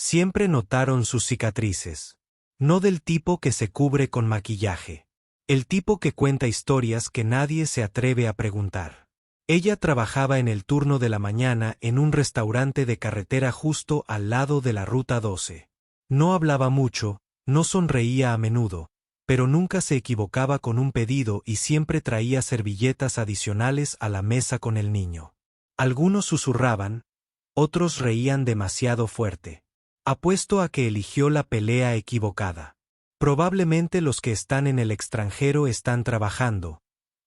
Siempre notaron sus cicatrices. No del tipo que se cubre con maquillaje. El tipo que cuenta historias que nadie se atreve a preguntar. Ella trabajaba en el turno de la mañana en un restaurante de carretera justo al lado de la Ruta 12. No hablaba mucho, no sonreía a menudo, pero nunca se equivocaba con un pedido y siempre traía servilletas adicionales a la mesa con el niño. Algunos susurraban, otros reían demasiado fuerte. Apuesto a que eligió la pelea equivocada. Probablemente los que están en el extranjero están trabajando,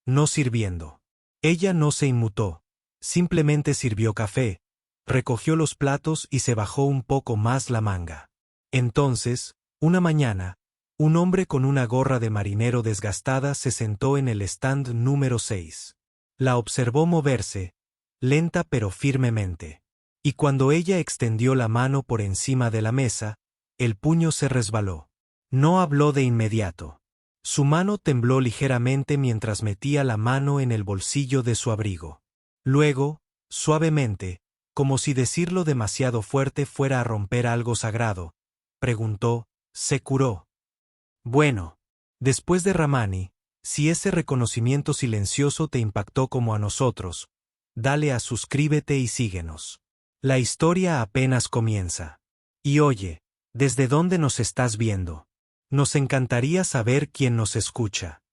no sirviendo. Ella no se inmutó, simplemente sirvió café, recogió los platos y se bajó un poco más la manga. Entonces, una mañana, un hombre con una gorra de marinero desgastada se sentó en el stand número 6. La observó moverse, lenta pero firmemente. Y cuando ella extendió la mano por encima de la mesa, el puño se resbaló. No habló de inmediato. Su mano tembló ligeramente mientras metía la mano en el bolsillo de su abrigo. Luego, suavemente, como si decirlo demasiado fuerte fuera a romper algo sagrado, preguntó, ¿se curó? Bueno. Después de Ramani, si ese reconocimiento silencioso te impactó como a nosotros, dale a suscríbete y síguenos. La historia apenas comienza. Y oye, ¿desde dónde nos estás viendo? Nos encantaría saber quién nos escucha.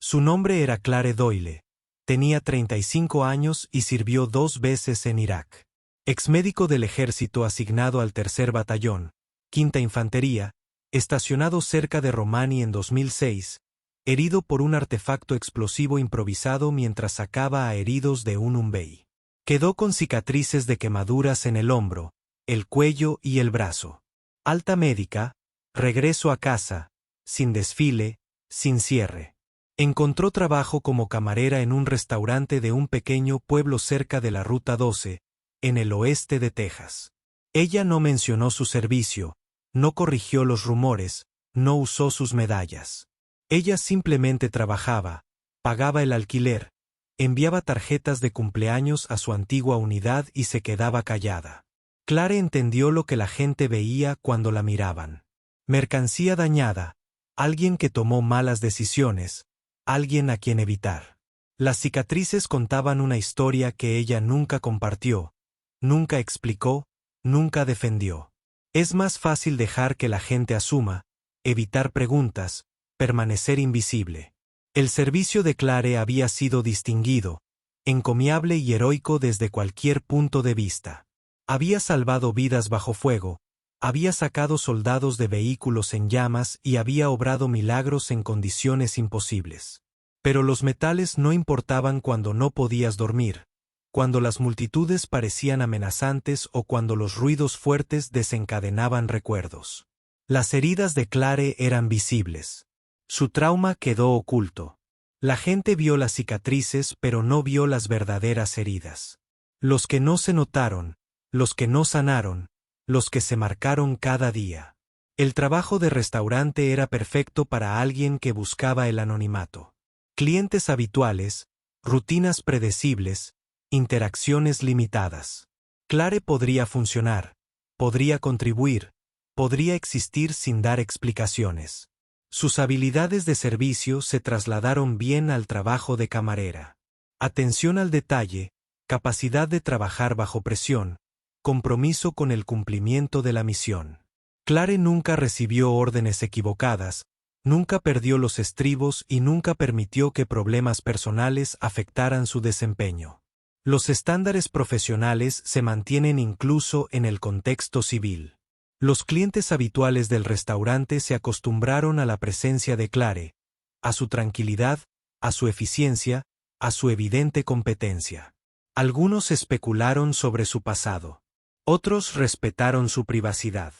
Su nombre era Clare Doyle. Tenía 35 años y sirvió 2 veces en Irak. Exmédico del ejército asignado al 3er Batallón, 5ª Infantería, estacionado cerca de Romani en 2006, herido por un artefacto explosivo improvisado mientras sacaba a heridos de un Umbey. Quedó con cicatrices de quemaduras en el hombro, el cuello y el brazo. Alta médica, regreso a casa, sin desfile, sin cierre. Encontró trabajo como camarera en un restaurante de un pequeño pueblo cerca de la Ruta 12, en el oeste de Texas. Ella no mencionó su servicio, no corrigió los rumores, no usó sus medallas. Ella simplemente trabajaba, pagaba el alquiler, enviaba tarjetas de cumpleaños a su antigua unidad y se quedaba callada. Clare entendió lo que la gente veía cuando la miraban. Mercancía dañada, alguien que tomó malas decisiones, alguien a quien evitar. Las cicatrices contaban una historia que ella nunca compartió, nunca explicó, nunca defendió. Es más fácil dejar que la gente asuma, evitar preguntas, permanecer invisible. El servicio de Clare había sido distinguido, encomiable y heroico desde cualquier punto de vista. Había salvado vidas bajo fuego, había sacado soldados de vehículos en llamas y había obrado milagros en condiciones imposibles. Pero los metales no importaban cuando no podías dormir, cuando las multitudes parecían amenazantes o cuando los ruidos fuertes desencadenaban recuerdos. Las heridas de Clare eran visibles. Su trauma quedó oculto. La gente vio las cicatrices pero no vio las verdaderas heridas. Los que no se notaron, los que no sanaron, los que se marcaron cada día. El trabajo de restaurante era perfecto para alguien que buscaba el anonimato. Clientes habituales, rutinas predecibles, interacciones limitadas. Clare podría funcionar, podría contribuir, podría existir sin dar explicaciones. Sus habilidades de servicio se trasladaron bien al trabajo de camarera. Atención al detalle, capacidad de trabajar bajo presión, compromiso con el cumplimiento de la misión. Clare nunca recibió órdenes equivocadas, nunca perdió los estribos y nunca permitió que problemas personales afectaran su desempeño. Los estándares profesionales se mantienen incluso en el contexto civil. Los clientes habituales del restaurante se acostumbraron a la presencia de Clare, a su tranquilidad, a su eficiencia, a su evidente competencia. Algunos especularon sobre su pasado. Otros respetaron su privacidad.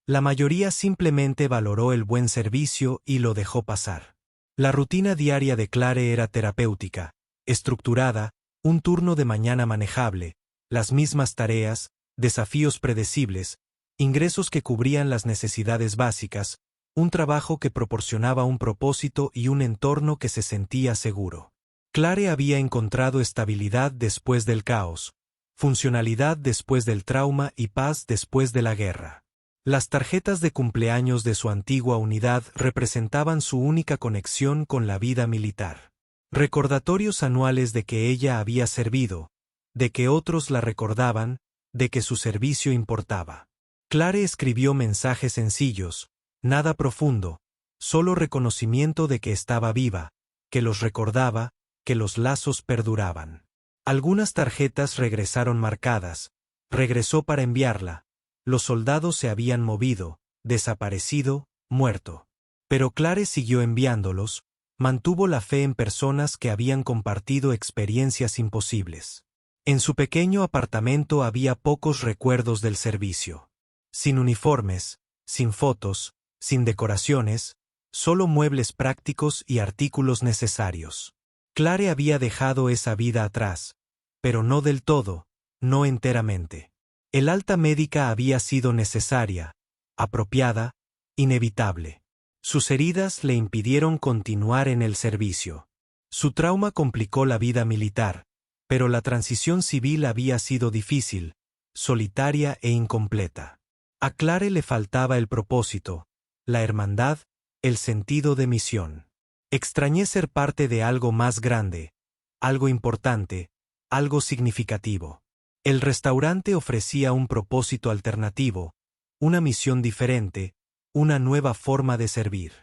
La mayoría simplemente valoró el buen servicio y lo dejó pasar. La rutina diaria de Clare era terapéutica, estructurada, un turno de mañana manejable, las mismas tareas, desafíos predecibles, ingresos que cubrían las necesidades básicas, un trabajo que proporcionaba un propósito y un entorno que se sentía seguro. Clare había encontrado estabilidad después del caos, funcionalidad después del trauma y paz después de la guerra. Las tarjetas de cumpleaños de su antigua unidad representaban su única conexión con la vida militar. Recordatorios anuales de que ella había servido, de que otros la recordaban, de que su servicio importaba. Clare escribió mensajes sencillos, nada profundo, solo reconocimiento de que estaba viva, que los recordaba, que los lazos perduraban. Algunas tarjetas regresaron marcadas, regresó para enviarla. Los soldados se habían movido, desaparecido, muerto. Pero Clare siguió enviándolos, mantuvo la fe en personas que habían compartido experiencias imposibles. En su pequeño apartamento había pocos recuerdos del servicio. Sin uniformes, sin fotos, sin decoraciones, solo muebles prácticos y artículos necesarios. Clare había dejado esa vida atrás, pero no del todo, no enteramente. El alta médica había sido necesaria, apropiada, inevitable. Sus heridas le impidieron continuar en el servicio. Su trauma complicó la vida militar, pero la transición civil había sido difícil, solitaria e incompleta. A Clare le faltaba el propósito, la hermandad, el sentido de misión. Extrañé ser parte de algo más grande, algo importante, algo significativo. El restaurante ofrecía un propósito alternativo, una misión diferente, una nueva forma de servir.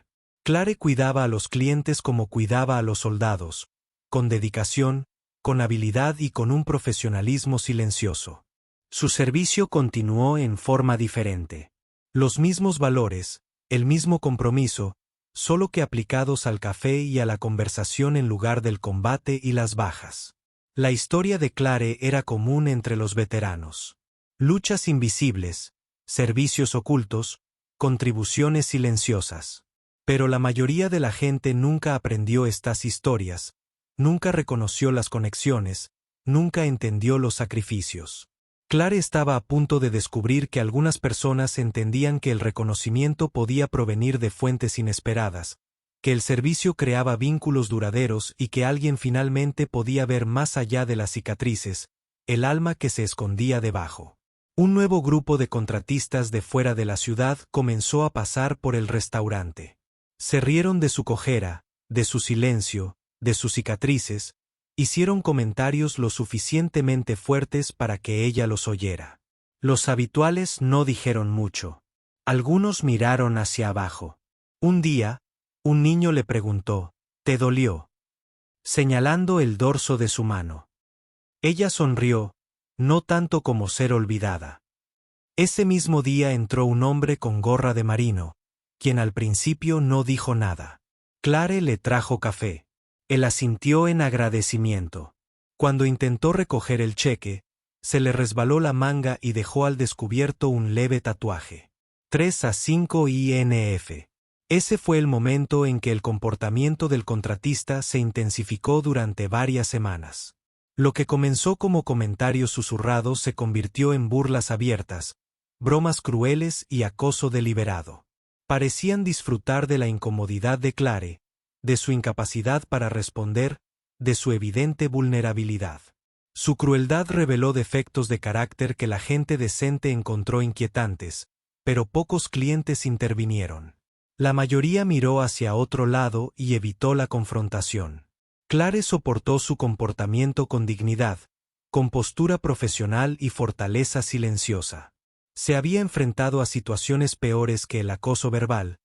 Clare cuidaba a los clientes como cuidaba a los soldados, con dedicación, con habilidad y con un profesionalismo silencioso. Su servicio continuó en forma diferente. Los mismos valores, el mismo compromiso, solo que aplicados al café y a la conversación en lugar del combate y las bajas. La historia de Clare era común entre los veteranos. Luchas invisibles, servicios ocultos, contribuciones silenciosas. Pero la mayoría de la gente nunca aprendió estas historias, nunca reconoció las conexiones, nunca entendió los sacrificios. Clare estaba a punto de descubrir que algunas personas entendían que el reconocimiento podía provenir de fuentes inesperadas, que el servicio creaba vínculos duraderos y que alguien finalmente podía ver más allá de las cicatrices, el alma que se escondía debajo. Un nuevo grupo de contratistas de fuera de la ciudad comenzó a pasar por el restaurante. Se rieron de su cojera, de su silencio, de sus cicatrices, hicieron comentarios lo suficientemente fuertes para que ella los oyera. Los habituales no dijeron mucho. Algunos miraron hacia abajo. Un día, un niño le preguntó, ¿te dolió?, señalando el dorso de su mano. Ella sonrió, no tanto como ser olvidada. Ese mismo día entró un hombre con gorra de marino, quien al principio no dijo nada. Clare le trajo café. Él asintió en agradecimiento. Cuando intentó recoger el cheque, se le resbaló la manga y dejó al descubierto un leve tatuaje. 3 a 5 INF. Ese fue el momento en que el comportamiento del contratista se intensificó durante varias semanas. Lo que comenzó como comentarios susurrados se convirtió en burlas abiertas, bromas crueles y acoso deliberado. Parecían disfrutar de la incomodidad de Clare, de su incapacidad para responder, de su evidente vulnerabilidad. Su crueldad reveló defectos de carácter que la gente decente encontró inquietantes, pero pocos clientes intervinieron. La mayoría miró hacia otro lado y evitó la confrontación. Clare soportó su comportamiento con dignidad, con postura profesional y fortaleza silenciosa. Se había enfrentado a situaciones peores que el acoso verbal,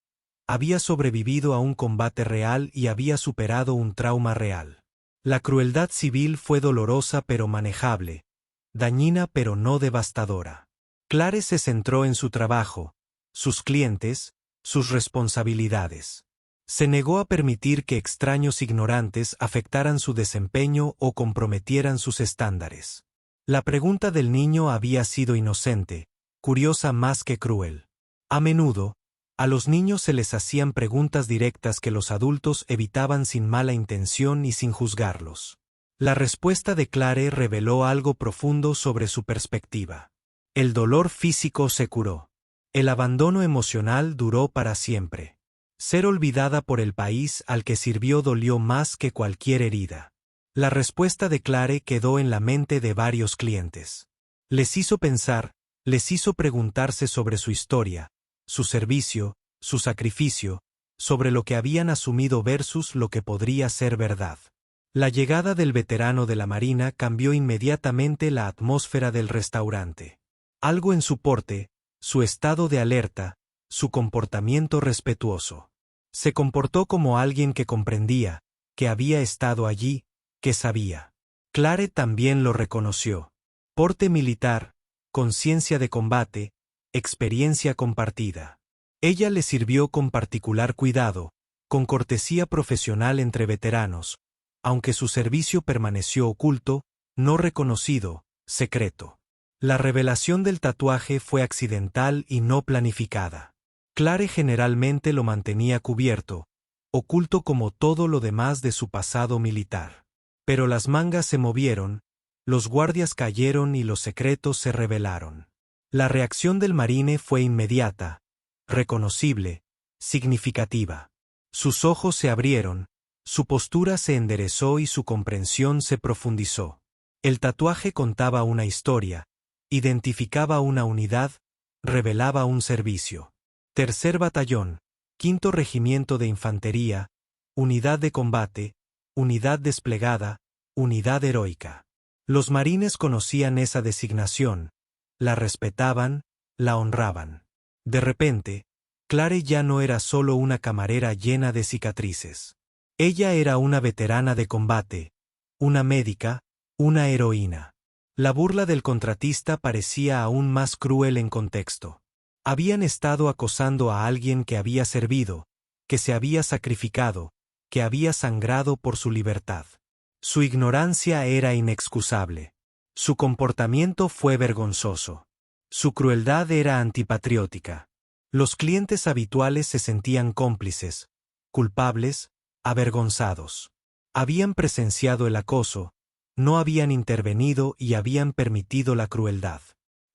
había sobrevivido a un combate real y había superado un trauma real. La crueldad civil fue dolorosa pero manejable, dañina pero no devastadora. Clare se centró en su trabajo, sus clientes, sus responsabilidades. Se negó a permitir que extraños ignorantes afectaran su desempeño o comprometieran sus estándares. La pregunta del niño había sido inocente, curiosa más que cruel. A menudo, a los niños se les hacían preguntas directas que los adultos evitaban sin mala intención y sin juzgarlos. La respuesta de Clare reveló algo profundo sobre su perspectiva. El dolor físico se curó. El abandono emocional duró para siempre. Ser olvidada por el país al que sirvió dolió más que cualquier herida. La respuesta de Clare quedó en la mente de varios clientes. Les hizo pensar, Les hizo preguntarse sobre su historia, su servicio, su sacrificio, sobre lo que habían asumido versus lo que podría ser verdad. La llegada del veterano de la Marina cambió inmediatamente la atmósfera del restaurante. Algo en su porte, su estado de alerta, su comportamiento respetuoso. Se comportó como alguien que comprendía, que había estado allí, que sabía. Clare también lo reconoció. Porte militar, conciencia de combate, experiencia compartida. Ella le sirvió con particular cuidado, con cortesía profesional entre veteranos, aunque su servicio permaneció oculto, no reconocido, secreto. La revelación del tatuaje fue accidental y no planificada. Clare generalmente lo mantenía cubierto, oculto como todo lo demás de su pasado militar. Pero las mangas se movieron, los guardias cayeron y los secretos se revelaron. La reacción del marine fue inmediata, reconocible, significativa. Sus ojos se abrieron, su postura se enderezó y su comprensión se profundizó. El tatuaje contaba una historia, identificaba una unidad, revelaba un servicio. Tercer Batallón, Quinto Regimiento de Infantería, Unidad de Combate, Unidad Desplegada, Unidad Heroica. Los marines conocían esa designación, la respetaban, la honraban. De repente, Clare ya no era solo una camarera llena de cicatrices. Ella era una veterana de combate, una médica, una heroína. La burla del contratista parecía aún más cruel en contexto. Habían estado acosando a alguien que había servido, que se había sacrificado, que había sangrado por su libertad. Su ignorancia era inexcusable. Su comportamiento fue vergonzoso. Su crueldad era antipatriótica. Los clientes habituales se sentían cómplices, culpables, avergonzados. Habían presenciado el acoso, no habían intervenido y habían permitido la crueldad.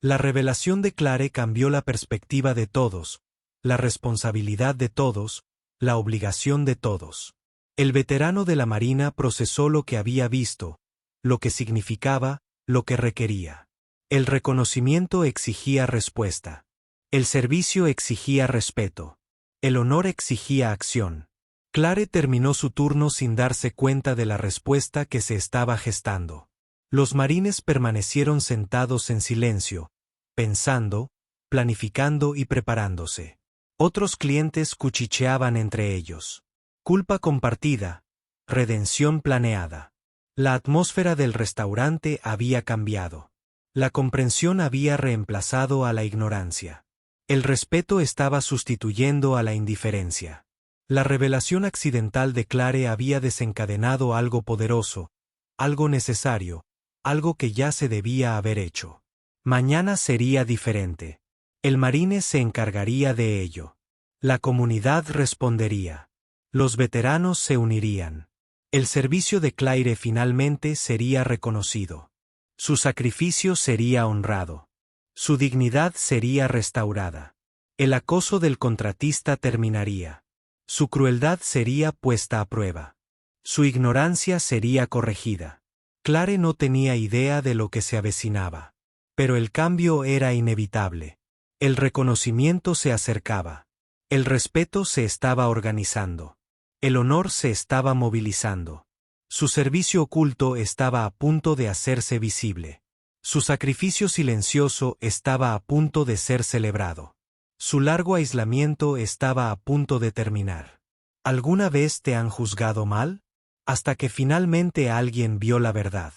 La revelación de Clare cambió la perspectiva de todos, la responsabilidad de todos, la obligación de todos. El veterano de la Marina procesó lo que había visto, lo que significaba, lo que requería. El reconocimiento exigía respuesta. El servicio exigía respeto. El honor exigía acción. Clare terminó su turno sin darse cuenta de la respuesta que se estaba gestando. Los marines permanecieron sentados en silencio, pensando, planificando y preparándose. Otros clientes cuchicheaban entre ellos. Culpa compartida, redención planeada. La atmósfera del restaurante había cambiado. La comprensión había reemplazado a la ignorancia. El respeto estaba sustituyendo a la indiferencia. La revelación accidental de Clare había desencadenado algo poderoso, algo necesario, algo que ya se debía haber hecho. Mañana sería diferente. El marine se encargaría de ello. La comunidad respondería. Los veteranos se unirían. El servicio de Clare finalmente sería reconocido. Su sacrificio sería honrado. Su dignidad sería restaurada. El acoso del contratista terminaría. Su crueldad sería puesta a prueba. Su ignorancia sería corregida. Clare no tenía idea de lo que se avecinaba. Pero el cambio era inevitable. El reconocimiento se acercaba. El respeto se estaba organizando. El honor se estaba movilizando. Su servicio oculto estaba a punto de hacerse visible. Su sacrificio silencioso estaba a punto de ser celebrado. Su largo aislamiento estaba a punto de terminar. ¿Alguna vez te han juzgado mal? Hasta que finalmente alguien vio la verdad.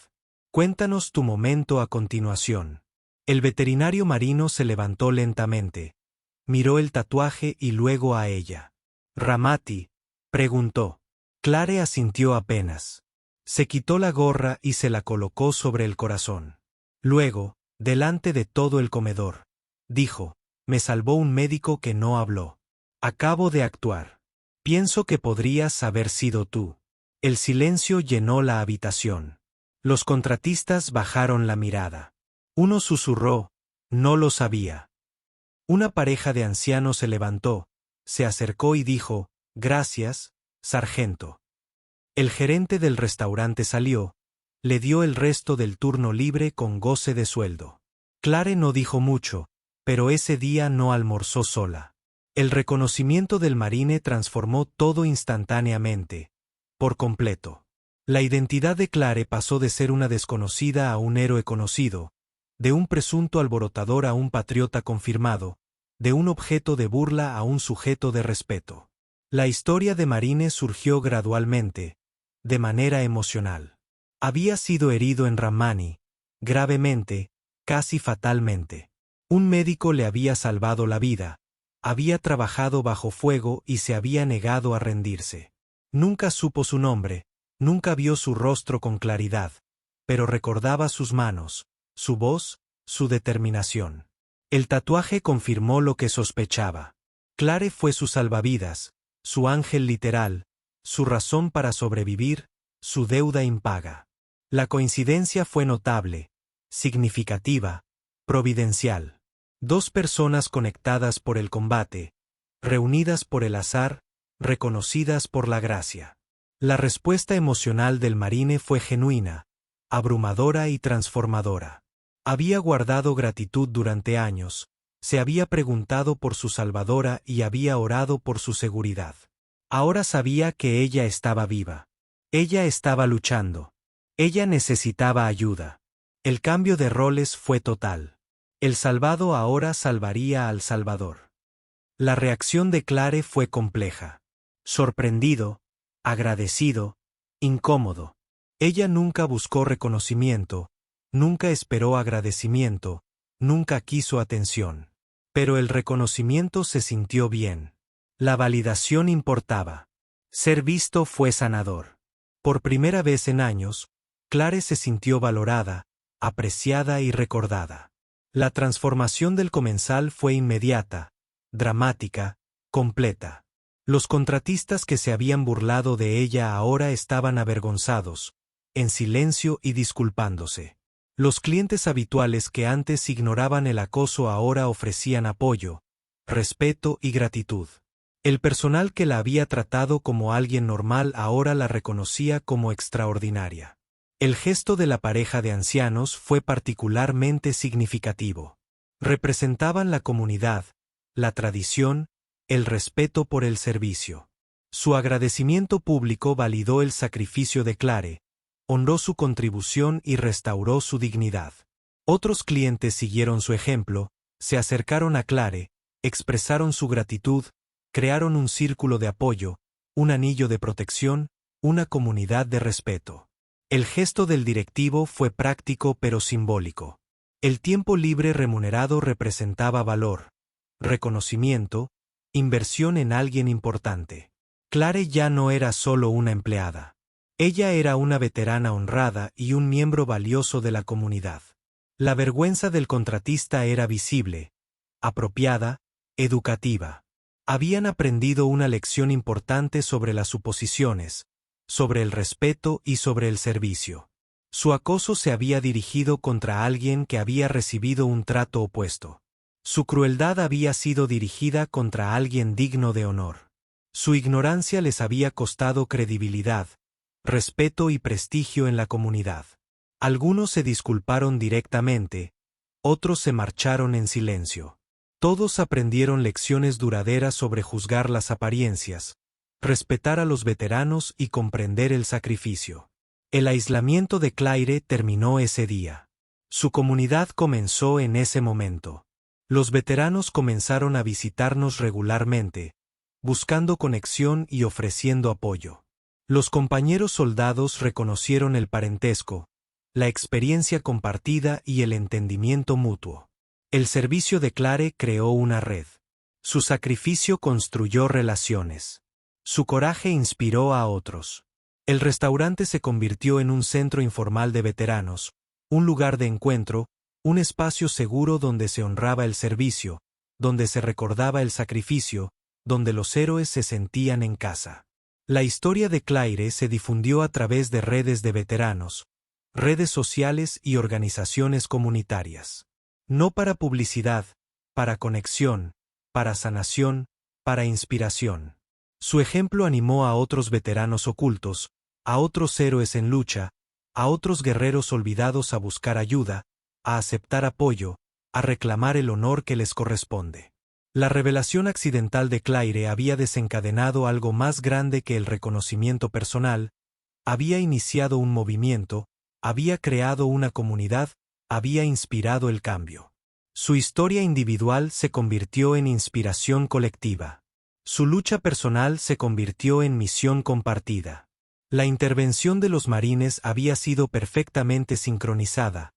Cuéntanos tu momento a continuación. El veterinario marino se levantó lentamente. Miró el tatuaje y luego a ella. «Ramati», preguntó. Clare asintió apenas. Se quitó la gorra y se la colocó sobre el corazón. Luego, delante de todo el comedor, dijo, «Me salvó un médico que no habló. Acabo de actuar. Pienso que podrías haber sido tú». El silencio llenó la habitación. Los contratistas bajaron la mirada. Uno susurró, «No lo sabía». Una pareja de ancianos se levantó, se acercó y dijo, «Gracias, sargento». El gerente del restaurante salió, le dio el resto del turno libre con goce de sueldo. Clare no dijo mucho, pero ese día no almorzó sola. El reconocimiento del marine transformó todo instantáneamente, por completo. La identidad de Clare pasó de ser una desconocida a un héroe conocido, de un presunto alborotador a un patriota confirmado, de un objeto de burla a un sujeto de respeto. La historia de Marine surgió gradualmente, de manera emocional. Había sido herido en Ramani, gravemente, casi fatalmente. Un médico le había salvado la vida, había trabajado bajo fuego y se había negado a rendirse. Nunca supo su nombre, nunca vio su rostro con claridad, pero recordaba sus manos, su voz, su determinación. El tatuaje confirmó lo que sospechaba. Clare fue su salvavidas, su ángel literal, su razón para sobrevivir, su deuda impaga. La coincidencia fue notable, significativa, providencial. Dos personas conectadas por el combate, reunidas por el azar, reconocidas por la gracia. La respuesta emocional del marine fue genuina, abrumadora y transformadora. Había guardado gratitud durante años, se había preguntado por su salvadora y había orado por su seguridad. Ahora sabía que ella estaba viva. Ella estaba luchando. Ella necesitaba ayuda. El cambio de roles fue total. El salvado ahora salvaría al salvador. La reacción de Clare fue compleja. Sorprendido, agradecido, incómodo. Ella nunca buscó reconocimiento, nunca esperó agradecimiento, nunca quiso atención. Pero el reconocimiento se sintió bien. La validación importaba. Ser visto fue sanador. Por primera vez en años, Clare se sintió valorada, apreciada y recordada. La transformación del comensal fue inmediata, dramática, completa. Los contratistas que se habían burlado de ella ahora estaban avergonzados, en silencio y disculpándose. Los clientes habituales que antes ignoraban el acoso ahora ofrecían apoyo, respeto y gratitud. El personal que la había tratado como alguien normal ahora la reconocía como extraordinaria. El gesto de la pareja de ancianos fue particularmente significativo. Representaban la comunidad, la tradición, el respeto por el servicio. Su agradecimiento público validó el sacrificio de Clare, honró su contribución y restauró su dignidad. Otros clientes siguieron su ejemplo, se acercaron a Clare, expresaron su gratitud, crearon un círculo de apoyo, un anillo de protección, una comunidad de respeto. El gesto del directivo fue práctico pero simbólico. El tiempo libre remunerado representaba valor, reconocimiento, inversión en alguien importante. Clare ya no era solo una empleada. Ella era una veterana honrada y un miembro valioso de la comunidad. La vergüenza del contratista era visible, apropiada, educativa. Habían aprendido una lección importante sobre las suposiciones, sobre el respeto y sobre el servicio. Su acoso se había dirigido contra alguien que había recibido un trato opuesto. Su crueldad había sido dirigida contra alguien digno de honor. Su ignorancia les había costado credibilidad, respeto y prestigio en la comunidad. Algunos se disculparon directamente, otros se marcharon en silencio. Todos aprendieron lecciones duraderas sobre juzgar las apariencias, respetar a los veteranos y comprender el sacrificio. El aislamiento de Claire terminó ese día. Su comunidad comenzó en ese momento. Los veteranos comenzaron a visitarnos regularmente, buscando conexión y ofreciendo apoyo. Los compañeros soldados reconocieron el parentesco, la experiencia compartida y el entendimiento mutuo. El servicio de Clare creó una red. Su sacrificio construyó relaciones. Su coraje inspiró a otros. El restaurante se convirtió en un centro informal de veteranos, un lugar de encuentro, un espacio seguro donde se honraba el servicio, donde se recordaba el sacrificio, donde los héroes se sentían en casa. La historia de Claire se difundió a través de redes de veteranos, redes sociales y organizaciones comunitarias. No para publicidad, para conexión, para sanación, para inspiración. Su ejemplo animó a otros veteranos ocultos, a otros héroes en lucha, a otros guerreros olvidados a buscar ayuda, a aceptar apoyo, a reclamar el honor que les corresponde. La revelación accidental de Claire había desencadenado algo más grande que el reconocimiento personal, había iniciado un movimiento, había creado una comunidad, había inspirado el cambio. Su historia individual se convirtió en inspiración colectiva. Su lucha personal se convirtió en misión compartida. La intervención de los marines había sido perfectamente sincronizada,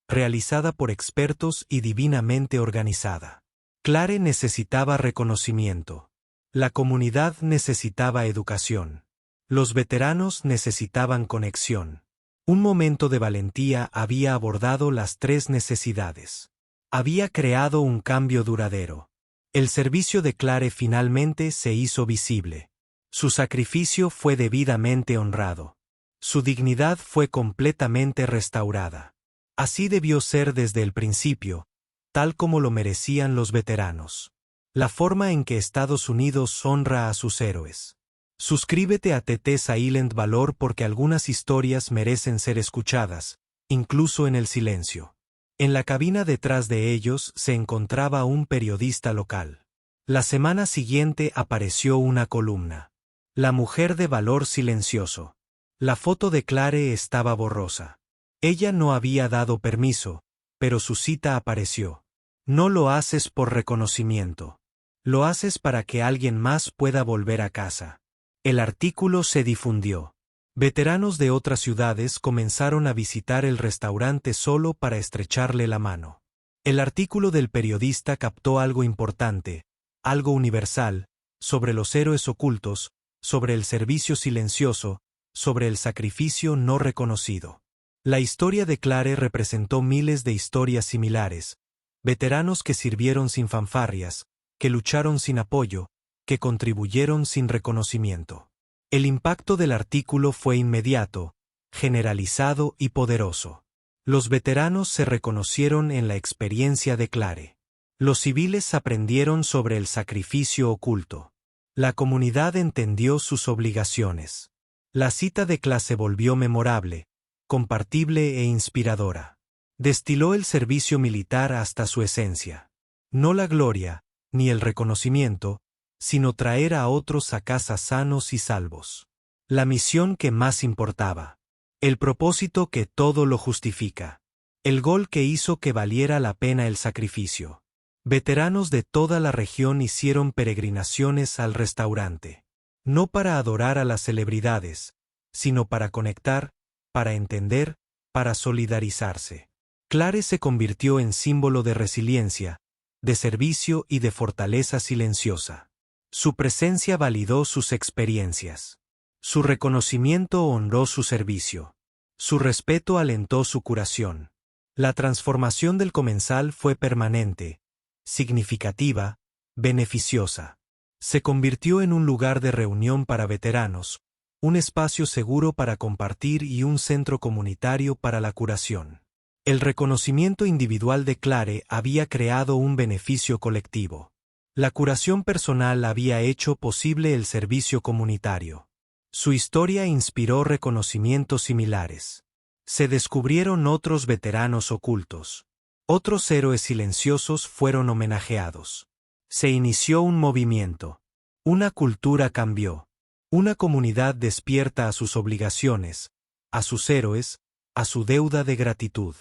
realizada por expertos y divinamente organizada. Clare necesitaba reconocimiento. La comunidad necesitaba educación. Los veteranos necesitaban conexión. Un momento de valentía había abordado las tres necesidades. Había creado un cambio duradero. El servicio de Clare finalmente se hizo visible. Su sacrificio fue debidamente honrado. Su dignidad fue completamente restaurada. Así debió ser desde el principio, tal como lo merecían los veteranos. La forma en que Estados Unidos honra a sus héroes. Suscríbete a TT Silent Valor porque algunas historias merecen ser escuchadas, incluso en el silencio. En la cabina detrás de ellos se encontraba un periodista local. La semana siguiente apareció una columna. La mujer de valor silencioso. La foto de Clare estaba borrosa. Ella no había dado permiso, pero su cita apareció. No lo haces por reconocimiento. Lo haces para que alguien más pueda volver a casa. El artículo se difundió. Veteranos de otras ciudades comenzaron a visitar el restaurante solo para estrecharle la mano. El artículo del periodista captó algo importante, algo universal, sobre los héroes ocultos, sobre el servicio silencioso, sobre el sacrificio no reconocido. La historia de Clare representó miles de historias similares, veteranos que sirvieron sin fanfarrias, que lucharon sin apoyo, que contribuyeron sin reconocimiento. El impacto del artículo fue inmediato, generalizado y poderoso. Los veteranos se reconocieron en la experiencia de Clare. Los civiles aprendieron sobre el sacrificio oculto. La comunidad entendió sus obligaciones. La cita de Clare se volvió memorable, compartible e inspiradora. Destiló el servicio militar hasta su esencia. No la gloria, ni el reconocimiento, sino traer a otros a casa sanos y salvos. La misión que más importaba. El propósito que todo lo justifica. El gol que hizo que valiera la pena el sacrificio. Veteranos de toda la región hicieron peregrinaciones al restaurante. No para adorar a las celebridades, sino para conectar, para entender, para solidarizarse. Clare se convirtió en símbolo de resiliencia, de servicio y de fortaleza silenciosa. Su presencia validó sus experiencias. Su reconocimiento honró su servicio. Su respeto alentó su curación. La transformación del comensal fue permanente, significativa, beneficiosa. Se convirtió en un lugar de reunión para veteranos, un espacio seguro para compartir y un centro comunitario para la curación. El reconocimiento individual de Clare había creado un beneficio colectivo. La curación personal había hecho posible el servicio comunitario. Su historia inspiró reconocimientos similares. Se descubrieron otros veteranos ocultos. Otros héroes silenciosos fueron homenajeados. Se inició un movimiento. Una cultura cambió. Una comunidad despierta a sus obligaciones, a sus héroes, a su deuda de gratitud.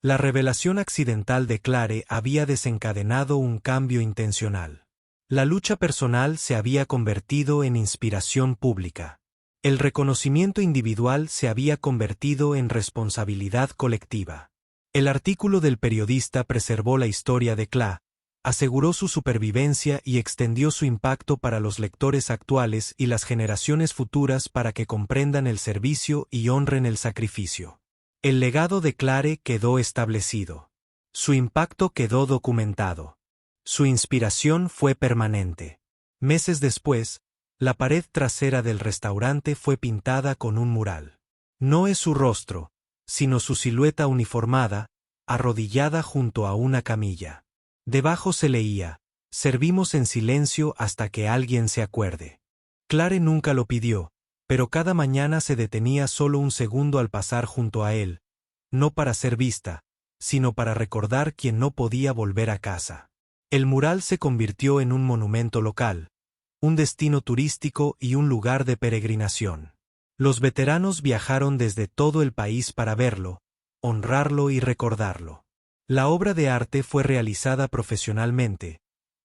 La revelación accidental de Clare había desencadenado un cambio intencional. La lucha personal se había convertido en inspiración pública. El reconocimiento individual se había convertido en responsabilidad colectiva. El artículo del periodista preservó la historia de Clare, aseguró su supervivencia y extendió su impacto para los lectores actuales y las generaciones futuras para que comprendan el servicio y honren el sacrificio. El legado de Clare quedó establecido. Su impacto quedó documentado. Su inspiración fue permanente. Meses después, la pared trasera del restaurante fue pintada con un mural. No es su rostro, sino su silueta uniformada, arrodillada junto a una camilla. Debajo se leía: servimos en silencio hasta que alguien se acuerde. Clare nunca lo pidió, pero cada mañana se detenía solo un segundo al pasar junto a él, no para ser vista, sino para recordar quien no podía volver a casa. El mural se convirtió en un monumento local, un destino turístico y un lugar de peregrinación. Los veteranos viajaron desde todo el país para verlo, honrarlo y recordarlo. La obra de arte fue realizada profesionalmente,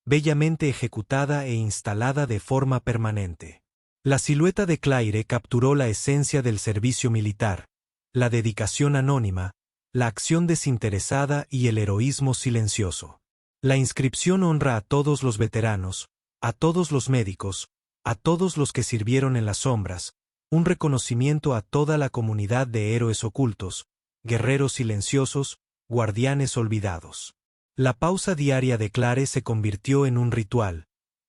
bellamente ejecutada e instalada de forma permanente. La silueta de Claire capturó la esencia del servicio militar, la dedicación anónima, la acción desinteresada y el heroísmo silencioso. La inscripción honra a todos los veteranos, a todos los médicos, a todos los que sirvieron en las sombras, un reconocimiento a toda la comunidad de héroes ocultos, guerreros silenciosos, guardianes olvidados. La pausa diaria de Claire se convirtió en un ritual,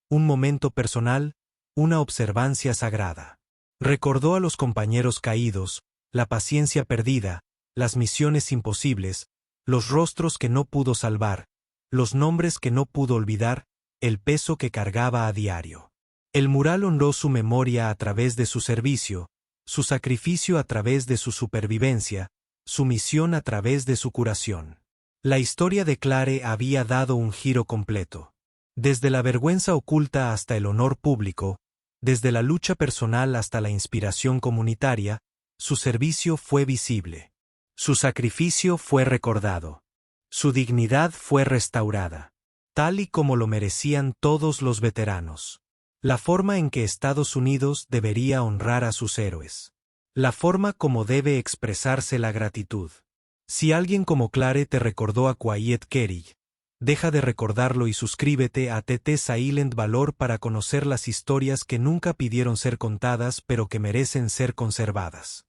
un momento personal, una observancia sagrada. Recordó a los compañeros caídos, la paciencia perdida, las misiones imposibles, los rostros que no pudo salvar, los nombres que no pudo olvidar, el peso que cargaba a diario. El mural honró su memoria a través de su servicio, su sacrificio a través de su supervivencia, su misión a través de su curación. La historia de Claire había dado un giro completo. Desde la vergüenza oculta hasta el honor público, desde la lucha personal hasta la inspiración comunitaria, su servicio fue visible. Su sacrificio fue recordado. Su dignidad fue restaurada, tal y como lo merecían todos los veteranos. La forma en que Estados Unidos debería honrar a sus héroes. La forma como debe expresarse la gratitud. Si alguien como Claire te recordó a Quiet Carey, deja de recordarlo y suscríbete a TT Silent Valor para conocer las historias que nunca pidieron ser contadas pero que merecen ser conservadas.